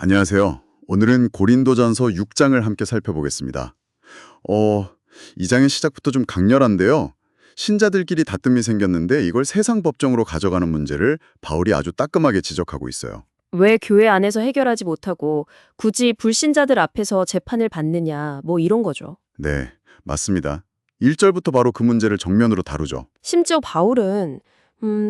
안녕하세요. 오늘은 고린도전서 6장을 함께 살펴보겠습니다. 이 장의 시작부터 좀 강렬한데요. 신자들끼리 다툼이 생겼는데 이걸 세상 법정으로 가져가는 문제를 바울이 아주 따끔하게 지적하고 있어요. 왜 교회 안에서 해결하지 못하고 굳이 불신자들 앞에서 재판을 받느냐, 뭐 이런 거죠. 네, 맞습니다. 1절부터 바로 그 문제를 정면으로 다루죠. 심지어 바울은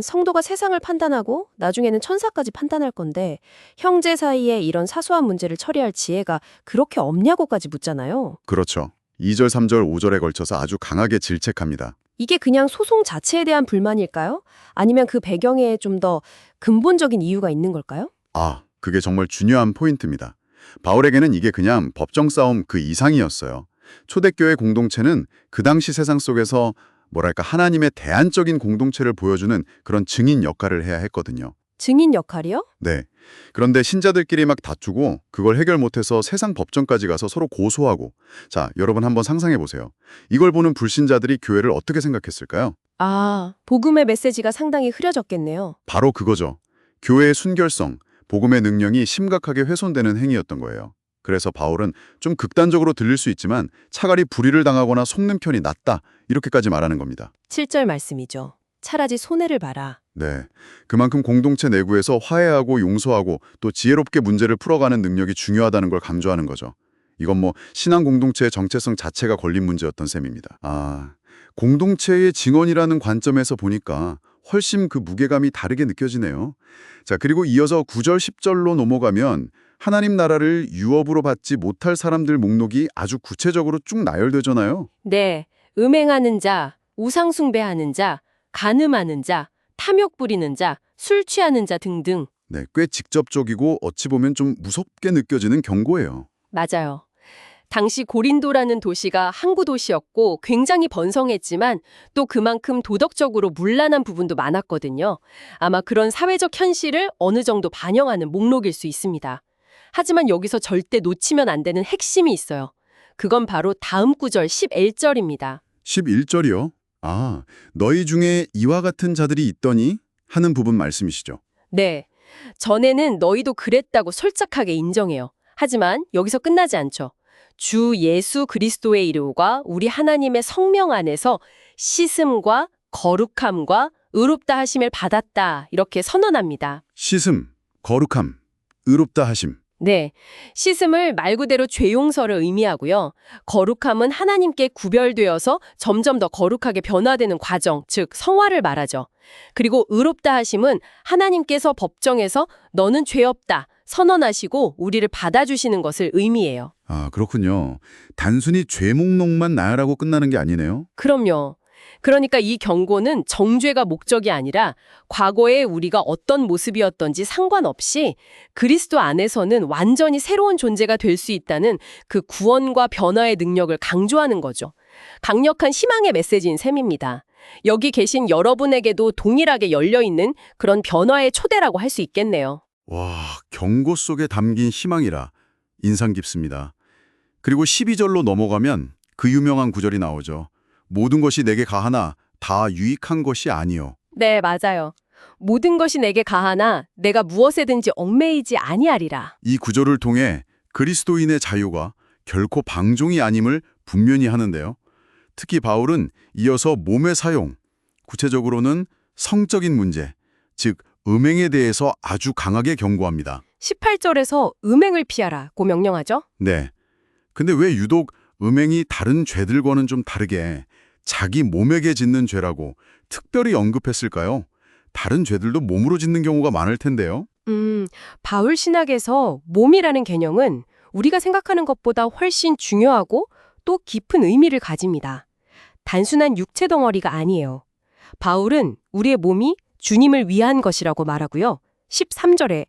성도가 세상을 판단하고 나중에는 천사까지 판단할 건데 형제 사이에 이런 사소한 문제를 처리할 지혜가 그렇게 없냐고까지 묻잖아요. 그렇죠. 2절, 3절, 5절에 걸쳐서 아주 강하게 질책합니다. 이게 그냥 소송 자체에 대한 불만일까요? 아니면 그 배경에 좀 더 근본적인 이유가 있는 걸까요? 그게 정말 중요한 포인트입니다. 바울에게는 이게 그냥 법정 싸움 그 이상이었어요. 초대교회 공동체는 그 당시 세상 속에서 하나님의 대안적인 공동체를 보여주는 그런 증인 역할을 해야 했거든요. 증인 역할이요? 네. 그런데 신자들끼리 막 다투고 그걸 해결 못해서 세상 법정까지 가서 서로 고소하고. 자, 여러분 한번 상상해 보세요. 이걸 보는 불신자들이 교회를 어떻게 생각했을까요? 복음의 메시지가 상당히 흐려졌겠네요. 바로 그거죠. 교회의 순결성, 복음의 능력이 심각하게 훼손되는 행위였던 거예요. 그래서 바울은 좀 극단적으로 들릴 수 있지만 차라리 불의를 당하거나 속는 편이 낫다, 이렇게까지 말하는 겁니다. 7절 말씀이죠. 차라리 손해를 봐라. 네, 그만큼 공동체 내부에서 화해하고 용서하고 또 지혜롭게 문제를 풀어가는 능력이 중요하다는 걸 강조하는 거죠. 이건 신앙 공동체의 정체성 자체가 걸린 문제였던 셈입니다. 공동체의 증언이라는 관점에서 보니까 훨씬 그 무게감이 다르게 느껴지네요. 자, 그리고 이어서 9절, 10절로 넘어가면 하나님 나라를 유업으로 받지 못할 사람들 목록이 아주 구체적으로 쭉 나열되잖아요. 네, 음행하는 자, 우상 숭배하는 자, 간음하는 자, 탐욕 부리는 자, 술 취하는 자 등등. 네, 꽤 직접적이고 어찌 보면 좀 무섭게 느껴지는 경고예요. 맞아요. 당시 고린도라는 도시가 항구 도시였고 굉장히 번성했지만 또 그만큼 도덕적으로 문란한 부분도 많았거든요. 아마 그런 사회적 현실을 어느 정도 반영하는 목록일 수 있습니다. 하지만 여기서 절대 놓치면 안 되는 핵심이 있어요. 그건 바로 다음 구절 11절입니다. 11절이요? 너희 중에 이와 같은 자들이 있더니 하는 부분 말씀이시죠. 네, 전에는 너희도 그랬다고 솔직하게 인정해요. 하지만 여기서 끝나지 않죠. 주 예수 그리스도의 이름과 우리 하나님의 성명 안에서 씻음과 거룩함과 의롭다 하심을 받았다, 이렇게 선언합니다. 씻음, 거룩함, 의롭다 하심. 네, 씻음을 말 그대로 죄 용서를 의미하고요. 거룩함은 하나님께 구별되어서 점점 더 거룩하게 변화되는 과정, 즉 성화를 말하죠. 그리고 의롭다 하심은 하나님께서 법정에서 너는 죄 없다 선언하시고 우리를 받아주시는 것을 의미해요. 그렇군요. 단순히 죄 목록만 나열하고 끝나는 게 아니네요. 그럼요. 그러니까 이 경고는 정죄가 목적이 아니라 과거에 우리가 어떤 모습이었던지 상관없이 그리스도 안에서는 완전히 새로운 존재가 될 수 있다는 그 구원과 변화의 능력을 강조하는 거죠. 강력한 희망의 메시지인 셈입니다. 여기 계신 여러분에게도 동일하게 열려있는 그런 변화의 초대라고 할 수 있겠네요. 와, 경고 속에 담긴 희망이라 인상 깊습니다. 그리고 12절로 넘어가면 그 유명한 구절이 나오죠. 모든 것이 내게 가하나 다 유익한 것이 아니요. 네, 맞아요. 모든 것이 내게 가하나 내가 무엇에든지 얽매이지 아니하리라. 이 구절을 통해 그리스도인의 자유가 결코 방종이 아님을 분명히 하는데요. 특히 바울은 이어서 몸의 사용, 구체적으로는 성적인 문제, 즉 음행에 대해서 아주 강하게 경고합니다. 18절에서 음행을 피하라고 명령하죠? 네. 근데 왜 유독 음행이 다른 죄들과는 좀 다르게 자기 몸에게 짓는 죄라고 특별히 언급했을까요? 다른 죄들도 몸으로 짓는 경우가 많을 텐데요. 바울 신학에서 몸이라는 개념은 우리가 생각하는 것보다 훨씬 중요하고 또 깊은 의미를 가집니다. 단순한 육체 덩어리가 아니에요. 바울은 우리의 몸이 주님을 위한 것이라고 말하고요. 13절에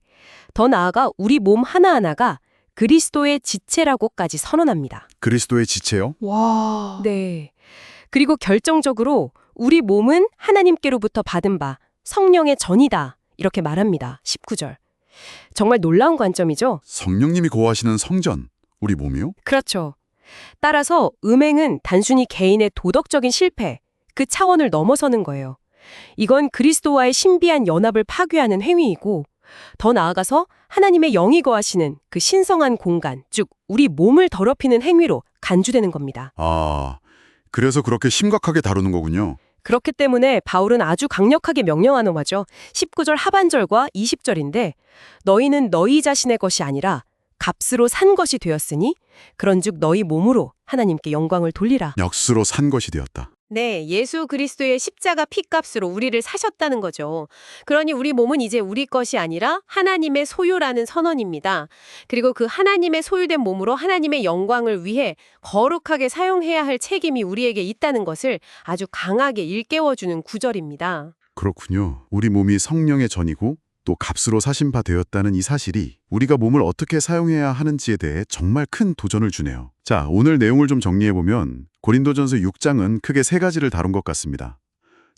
더 나아가 우리 몸 하나하나가 그리스도의 지체라고까지 선언합니다. 그리스도의 지체요? 와. 네. 그리고 결정적으로 우리 몸은 하나님께로부터 받은 바 성령의 전이다, 이렇게 말합니다. 19절. 정말 놀라운 관점이죠? 성령님이 거하시는 성전, 우리 몸이요? 그렇죠. 따라서 음행은 단순히 개인의 도덕적인 실패, 그 차원을 넘어서는 거예요. 이건 그리스도와의 신비한 연합을 파괴하는 행위이고 더 나아가서 하나님의 영이 거하시는 그 신성한 공간, 즉 우리 몸을 더럽히는 행위로 간주되는 겁니다. 아, 그래서 그렇게 심각하게 다루는 거군요. 그렇기 때문에 바울은 아주 강력하게 명령하는 거죠. 19절 하반절과 20절인데 너희는 너희 자신의 것이 아니라 값으로 산 것이 되었으니 그런즉 너희 몸으로 하나님께 영광을 돌리라. 넋으로 산 것이 되었다. 네, 예수 그리스도의 십자가 피값으로 우리를 사셨다는 거죠. 그러니 우리 몸은 이제 우리 것이 아니라 하나님의 소유라는 선언입니다. 그리고 그 하나님의 소유된 몸으로 하나님의 영광을 위해 거룩하게 사용해야 할 책임이 우리에게 있다는 것을 아주 강하게 일깨워주는 구절입니다. 그렇군요. 우리 몸이 성령의 전이고 또 값으로 사신 바 되었다는 이 사실이 우리가 몸을 어떻게 사용해야 하는지에 대해 정말 큰 도전을 주네요. 자, 오늘 내용을 좀 정리해보면 고린도전서 6장은 크게 세 가지를 다룬 것 같습니다.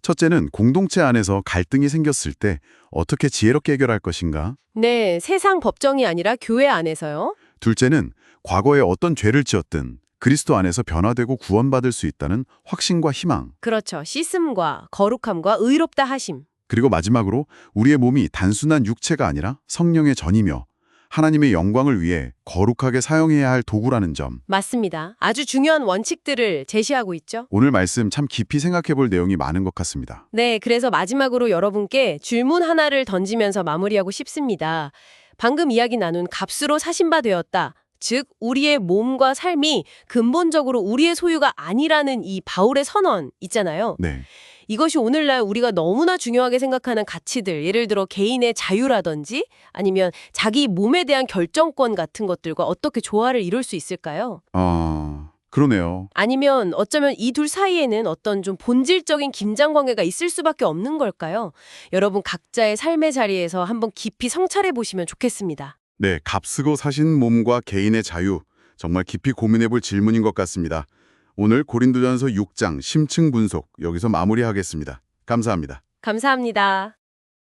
첫째는 공동체 안에서 갈등이 생겼을 때 어떻게 지혜롭게 해결할 것인가? 네, 세상 법정이 아니라 교회 안에서요. 둘째는 과거에 어떤 죄를 지었든 그리스도 안에서 변화되고 구원받을 수 있다는 확신과 희망. 그렇죠. 씻음과 거룩함과 의롭다 하심. 그리고 마지막으로 우리의 몸이 단순한 육체가 아니라 성령의 전이며 하나님의 영광을 위해 거룩하게 사용해야 할 도구라는 점. 맞습니다. 아주 중요한 원칙들을 제시하고 있죠. 오늘 말씀 참 깊이 생각해 볼 내용이 많은 것 같습니다. 네, 그래서 마지막으로 여러분께 질문 하나를 던지면서 마무리하고 싶습니다. 방금 이야기 나눈 값으로 사신 바 되었다. 즉 우리의 몸과 삶이 근본적으로 우리의 소유가 아니라는 이 바울의 선언 있잖아요. 네. 이것이 오늘날 우리가 너무나 중요하게 생각하는 가치들, 예를 들어 개인의 자유라든지 아니면 자기 몸에 대한 결정권 같은 것들과 어떻게 조화를 이룰 수 있을까요? 그러네요. 아니면 어쩌면 이 둘 사이에는 어떤 좀 본질적인 긴장 관계가 있을 수밖에 없는 걸까요? 여러분 각자의 삶의 자리에서 한번 깊이 성찰해 보시면 좋겠습니다. 네, 값쓰고 사신 몸과 개인의 자유, 정말 깊이 고민해 볼 질문인 것 같습니다. 오늘 고린도전서 6장 심층 분석 여기서 마무리하겠습니다. 감사합니다. 감사합니다.